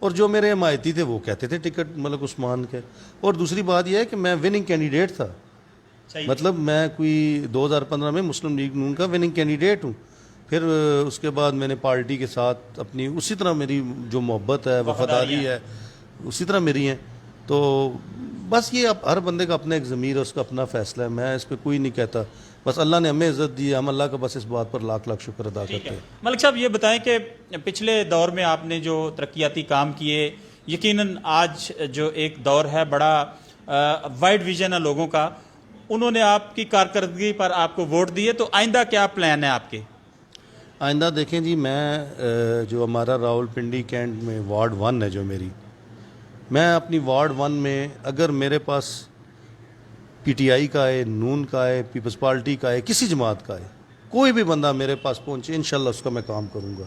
اور جو میرے حمایتی تھے وہ کہتے تھے ٹکٹ ملک عثمان کے. اور دوسری بات یہ ہے کہ میں وننگ کینڈیڈیٹ تھا, مطلب میں کوئی 2015 میں مسلم لیگ نون کا وننگ کینڈیڈیٹ ہوں. پھر اس کے بعد میں نے پارٹی کے ساتھ اپنی اسی طرح میری جو محبت ہے, وفاداری ہے, اسی طرح میری ہیں. تو بس یہ اب ہر بندے کا اپنا ایک ضمیر ہے, اس کا اپنا فیصلہ ہے, میں اس پہ کوئی نہیں کہتا. بس اللہ نے ہمیں عزت دی ہے, ہم اللہ کا بس اس بات پر لاکھ لاکھ شکر ادا کرتے ہیں. ملک صاحب یہ بتائیں کہ پچھلے دور میں آپ نے جو ترقیاتی کام کیے, یقیناً آج جو ایک دور ہے بڑا وائڈ ویژن ہے لوگوں کا, انہوں نے آپ کی کارکردگی پر آپ کو ووٹ دیے, تو آئندہ کیا پلان ہے آپ کے؟ آئندہ دیکھیں جی, میں جو ہمارا راول پنڈی کینٹ میں وارڈ 1 ہے جو میری, میں اپنی وارڈ 1 میں اگر میرے پاس پی ٹی آئی کا ہے, نون کا ہے, پیپلز پارٹی کا ہے, کسی جماعت کا ہے, کوئی بھی بندہ میرے پاس پہنچے انشاءاللہ اس کا میں کام کروں گا.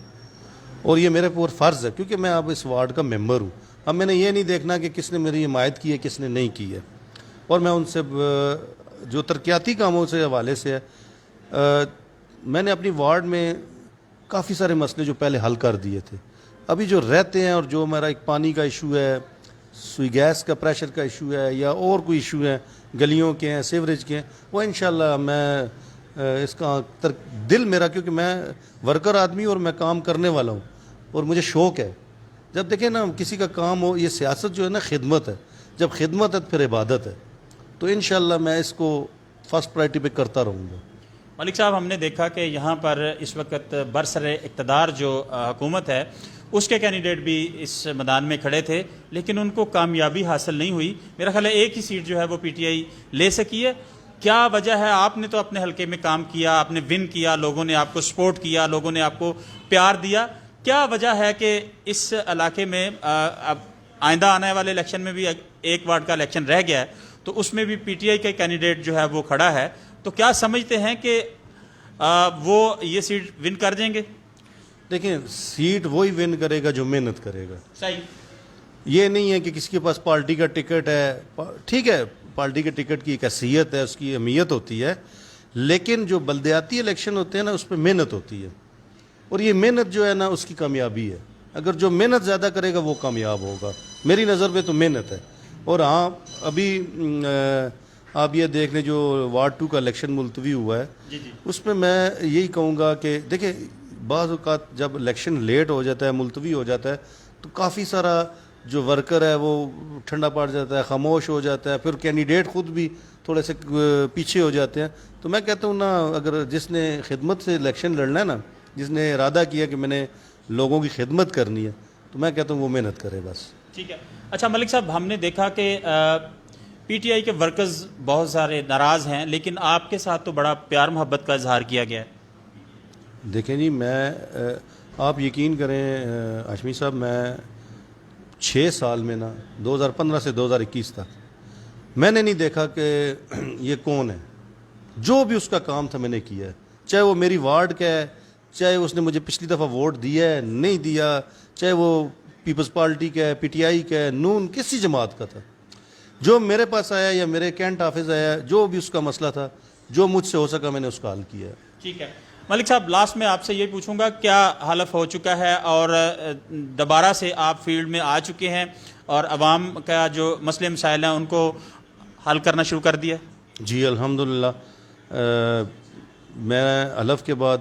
اور یہ میرے پر فرض ہے کیونکہ میں اب اس وارڈ کا ممبر ہوں. اب میں نے یہ نہیں دیکھنا کہ کس نے میری حمایت کی ہے کس نے نہیں کی ہے. اور میں ان سے جو ترقیاتی کاموں سے حوالے سے ہے, میں نے اپنی وارڈ میں کافی سارے مسئلے جو پہلے حل کر دیے تھے, ابھی جو رہتے ہیں, اور جو میرا ایک پانی کا ایشو ہے, سوئی گیس کا پریشر کا ایشو ہے, یا اور کوئی ایشو ہے گلیوں کے ہیں, سیوریج کے ہیں, وہ انشاءاللہ میں اس کا دل میرا, کیونکہ میں ورکر آدمی اور میں کام کرنے والا ہوں اور مجھے شوق ہے. جب دیکھیں نا کسی کا کام ہو, یہ سیاست جو ہے نا خدمت ہے, جب خدمت ہے پھر عبادت ہے, تو انشاءاللہ میں اس کو فرسٹ پرائرٹی پہ کرتا رہوں گا. ملک صاحب ہم نے دیکھا کہ یہاں پر اس وقت برسر اقتدار جو حکومت ہے اس کے کینڈیڈیٹ بھی اس میدان میں کھڑے تھے, لیکن ان کو کامیابی حاصل نہیں ہوئی. میرا خیال ہے ایک ہی سیٹ جو ہے وہ پی ٹی آئی لے سکی ہے. کیا وجہ ہے؟ آپ نے تو اپنے حلقے میں کام کیا, آپ نے ون کیا, لوگوں نے آپ کو سپورٹ کیا, لوگوں نے آپ کو پیار دیا. کیا وجہ ہے کہ اس علاقے میں اب آئندہ آنے والے الیکشن میں بھی ایک وارڈ کا الیکشن رہ گیا ہے, تو اس میں بھی پی ٹی آئی کا کینڈیڈیٹ جو ہے وہ کھڑا ہے, تو کیا سمجھتے ہیں کہ وہ یہ سیٹ ون کر دیں گے؟ دیکھیں, سیٹ وہی ون کرے گا جو محنت کرے گا. صحیح. یہ نہیں ہے کہ کسی کے پاس پارٹی کا ٹکٹ ہے, ٹھیک ہے پارٹی کے ٹکٹ کی ایک حیثیت ہے, اس کی اہمیت ہوتی ہے, لیکن جو بلدیاتی الیکشن ہوتے ہیں نا اس پہ محنت ہوتی ہے, اور یہ محنت جو ہے نا اس کی کامیابی ہے. اگر جو محنت زیادہ کرے گا وہ کامیاب ہوگا. میری نظر پہ تو محنت ہے. اور ہاں ابھی آپ یہ دیکھ لیں جو وارڈ 2 کا الیکشن ملتوی ہوا ہے, اس میں میں یہی کہوں گا کہ دیکھیں بعض اوقات جب الیکشن لیٹ ہو جاتا ہے, ملتوی ہو جاتا ہے, تو کافی سارا جو ورکر ہے وہ ٹھنڈا پڑ جاتا ہے, خاموش ہو جاتا ہے, پھر کینڈیڈیٹ خود بھی تھوڑے سے پیچھے ہو جاتے ہیں. تو میں کہتا ہوں نا, اگر جس نے خدمت سے الیکشن لڑنا ہے نا, جس نے ارادہ کیا کہ میں نے لوگوں کی خدمت کرنی ہے, تو میں کہتا ہوں وہ محنت کرے بس. ٹھیک ہے. اچھا ملک صاحب, ہم نے دیکھا کہ پی ٹی آئی کے ورکرز بہت سارے ناراض ہیں, لیکن آپ کے ساتھ تو بڑا پیار محبت کا اظہار کیا گیا ہے. دیکھیں جی, میں آپ یقین کریں ہاشمی صاحب, میں 6 سال میں نا 2015 سے 2021 تک میں نے نہیں دیکھا کہ یہ کون ہے. جو بھی اس کا کام تھا میں نے کیا ہے, چاہے وہ میری وارڈ کا ہے, چاہے اس نے مجھے پچھلی دفعہ ووٹ دیا ہے نہیں دیا, چاہے وہ پیپلز پارٹی کا ہے, پی ٹی آئی کا ہے, نون, کسی جماعت کا تھا, جو میرے پاس آیا یا میرے کینٹ آفس آیا, جو بھی اس کا مسئلہ تھا, جو مجھ سے ہو سکا میں نے اس کا حل کیا ہے. ٹھیک ہے. ملک صاحب, لاسٹ میں آپ سے یہ پوچھوں گا, کیا حلف ہو چکا ہے اور دوبارہ سے آپ فیلڈ میں آ چکے ہیں اور عوام کا جو مسئلے مسائل ہیں ان کو حل کرنا شروع کر دیا؟ جی الحمدللہ. میں حلف کے بعد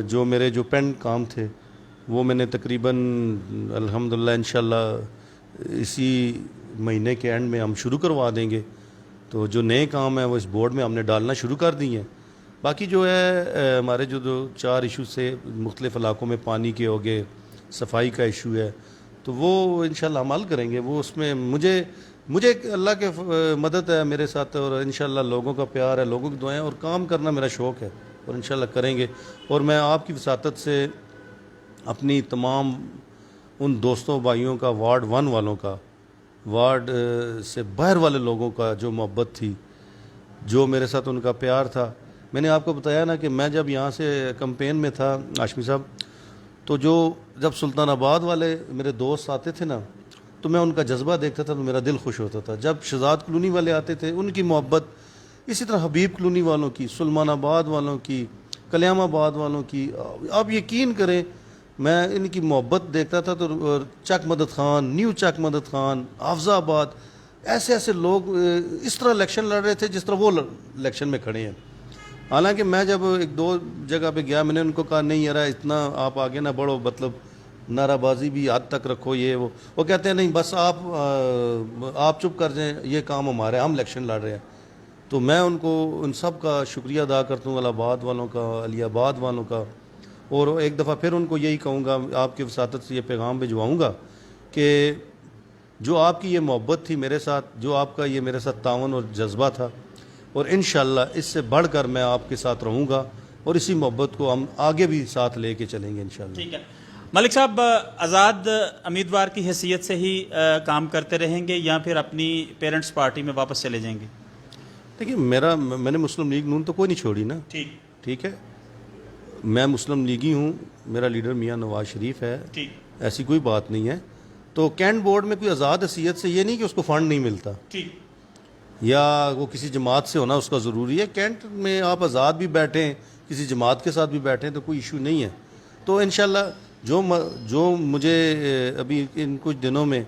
جو میرے جو پینڈ کام تھے وہ میں نے تقریباً الحمدللہ انشاءاللہ اسی مہینے کے اینڈ میں ہم شروع کروا دیں گے. تو جو نئے کام ہیں وہ اس بورڈ میں ہم نے ڈالنا شروع کر دی ہیں. باقی جو ہے ہمارے جو 4 ایشو سے مختلف علاقوں میں پانی کے ہو گئے, صفائی کا ایشو ہے, تو وہ انشاءاللہ ہم حل کریں گے. وہ اس میں مجھے اللہ کے مدد ہے میرے ساتھ, اور انشاءاللہ لوگوں کا پیار ہے, لوگوں کی دعائیں, اور کام کرنا میرا شوق ہے, اور انشاءاللہ کریں گے. اور میں آپ کی وساطت سے اپنی تمام ان دوستوں بھائیوں کا, وارڈ 1 والوں کا, وارڈ سے باہر والے لوگوں کا جو محبت تھی, جو میرے ساتھ ان کا پیار تھا, میں نے آپ کو بتایا نا کہ میں جب یہاں سے کمپین میں تھا ہاشمی صاحب, تو جب سلطان آباد والے میرے دوست آتے تھے نا, تو میں ان کا جذبہ دیکھتا تھا تو میرا دل خوش ہوتا تھا. جب شہزاد کلونی والے آتے تھے, ان کی محبت, اسی طرح حبیب کلونی والوں کی, سلمان آباد والوں کی, کلیام آباد والوں کی, آپ یقین کریں میں ان کی محبت دیکھتا تھا تو چک مدد خان، نیو چک مدد خان، حافظ آباد، ایسے ایسے لوگ اس طرح الیکشن لڑ رہے تھے جس طرح وہ الیکشن میں کھڑے ہیں. حالانکہ میں جب ایک دو جگہ پہ گیا، میں نے ان کو کہا نہیں یار اتنا آپ آگے نہ بڑھو، مطلب نعرہ بازی بھی حد تک رکھو. وہ کہتے ہیں نہیں بس آپ چپ کر جائیں، یہ کام ہمارا ہے، ہم الیکشن لڑ رہے ہیں. تو میں ان سب کا شکریہ ادا کرتا ہوں، الہ آباد والوں کا، علی آباد والوں کا. اور ایک دفعہ پھر ان کو یہی کہوں گا، آپ کی وساطت سے یہ پیغام بھجواؤں گا کہ جو آپ کی یہ محبت تھی میرے ساتھ، جو آپ کا یہ میرے ساتھ تعاون اور جذبہ تھا، اور انشاءاللہ اس سے بڑھ کر میں آپ کے ساتھ رہوں گا، اور اسی محبت کو ہم آگے بھی ساتھ لے کے چلیں گے انشاءاللہ. ٹھیک ہے ملک صاحب، آزاد امیدوار کی حیثیت سے ہی کام کرتے رہیں گے یا پھر اپنی پیرنٹس پارٹی میں واپس چلے جائیں گے؟ دیکھیے میں نے مسلم لیگ نون تو کوئی نہیں چھوڑی نا. ٹھیک ہے، میں مسلم لیگی ہوں، میرا لیڈر میاں نواز شریف ہے، ایسی کوئی بات نہیں ہے. تو کینٹ بورڈ میں کوئی آزاد حیثیت سے یہ نہیں کہ اس کو فنڈ نہیں ملتا یا وہ کسی جماعت سے ہونا اس کا ضروری ہے. کینٹ میں آپ آزاد بھی بیٹھیں، کسی جماعت کے ساتھ بھی بیٹھیں تو کوئی ایشو نہیں ہے. تو انشاءاللہ جو مجھے ابھی ان کچھ دنوں میں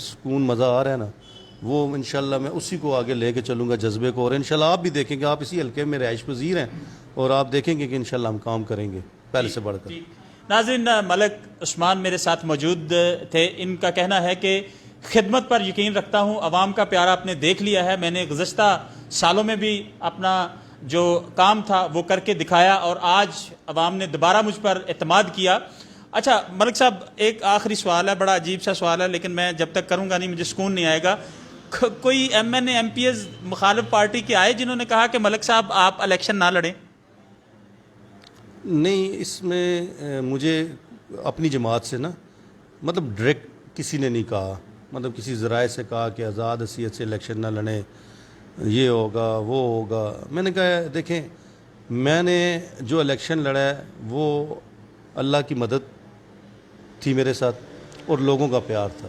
سکون مزہ آ رہا ہے نا، وہ انشاءاللہ میں اسی کو آگے لے کے چلوں گا، جذبے کو. اور انشاءاللہ آپ بھی دیکھیں گے، آپ اسی حلقے میں رہائش پذیر ہیں اور آپ دیکھیں گے کہ انشاءاللہ ہم کام کریں گے پہلے سے بڑھ کر. ناظرین، ملک عثمان میرے ساتھ موجود تھے. ان کا کہنا ہے کہ خدمت پر یقین رکھتا ہوں، عوام کا پیارا آپ نے دیکھ لیا ہے. میں نے گزشتہ سالوں میں بھی اپنا جو کام تھا وہ کر کے دکھایا اور آج عوام نے دوبارہ مجھ پر اعتماد کیا. اچھا ملک صاحب، ایک آخری سوال ہے، بڑا عجیب سا سوال ہے، لیکن میں جب تک کروں گا نہیں مجھے سکون نہیں آئے گا. کوئی M N A M P A's مخالف پارٹی کے آئے جنہوں نے کہا کہ ملک صاحب آپ الیکشن نہ لڑیں؟ نہیں، اس میں مجھے اپنی جماعت سے نا مطلب ڈائریکٹ کسی نے نہیں کہا، مطلب کسی ذرائع سے کہا کہ آزاد حیثیت سے الیکشن نہ لڑیں، یہ ہوگا وہ ہوگا. میں نے کہا دیکھیں، میں نے جو الیکشن لڑا ہے وہ اللہ کی مدد تھی میرے ساتھ اور لوگوں کا پیار تھا.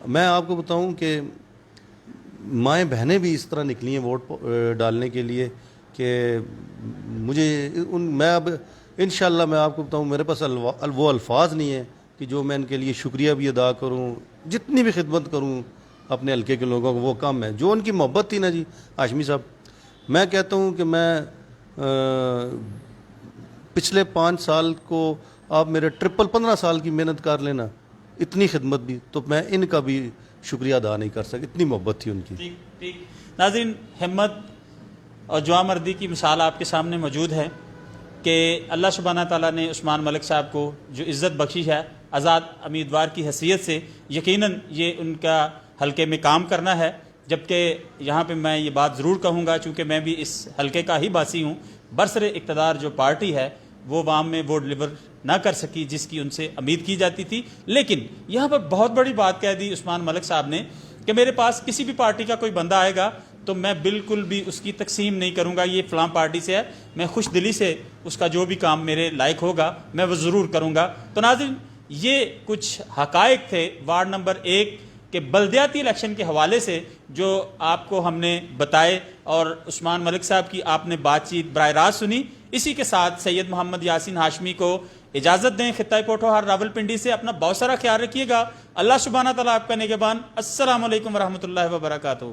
میں آپ کو بتاؤں کہ مائیں بہنیں بھی اس طرح نکلی ہیں ووٹ ڈالنے کے لیے کہ مجھے میں اب انشاءاللہ میں آپ کو بتاؤں میرے پاس وہ الفاظ نہیں ہیں کہ جو میں ان کے لیے شکریہ بھی ادا کروں، جتنی بھی خدمت کروں اپنے حلقے کے لوگوں کو، وہ کم ہے. جو ان کی محبت تھی نا جی ہاشمی صاحب، میں کہتا ہوں کہ میں پچھلے 5 سال کو آپ میرے 15 سال کی محنت کر لینا، اتنی خدمت بھی تو میں ان کا بھی شکریہ ادا نہیں کر سکتا، اتنی محبت تھی ان کی. ٹھیک. ناظرین، ہمت اور جواں مردی کی مثال آپ کے سامنے موجود ہے کہ اللہ سبحانہ تعالیٰ نے عثمان ملک صاحب کو جو عزت بخشی ہے آزاد امیدوار کی حیثیت سے، یقیناً یہ ان کا حلقے میں کام کرنا ہے. جبکہ یہاں پہ میں یہ بات ضرور کہوں گا، چونکہ میں بھی اس حلقے کا ہی باسی ہوں، برسر اقتدار جو پارٹی ہے وہ عوام میں وہ ڈلیور نہ کر سکی جس کی ان سے امید کی جاتی تھی. لیکن یہاں پر بہت بڑی بات کہہ دی عثمان ملک صاحب نے کہ میرے پاس کسی بھی پارٹی کا کوئی بندہ آئے گا تو میں بالکل بھی اس کی تقسیم نہیں کروں گا، یہ فلاں پارٹی سے ہے، میں خوش دلی سے اس کا جو بھی کام میرے لائق ہوگا میں وہ ضرور کروں گا. تو ناظرین، یہ کچھ حقائق تھے وارڈ نمبر 1 کہ بلدیاتی الیکشن کے حوالے سے جو آپ کو ہم نے بتائے اور عثمان ملک صاحب کی آپ نے بات چیت براہ راست سنی. اسی کے ساتھ سید محمد یاسین ہاشمی کو اجازت دیں. خطۂ پوٹھوہار راولپنڈی سے اپنا بہت سارا خیال رکھیے گا. اللہ سبحانہ تعالیٰ آپ کا نگہبان. السلام علیکم ورحمۃ اللہ وبرکاتہ.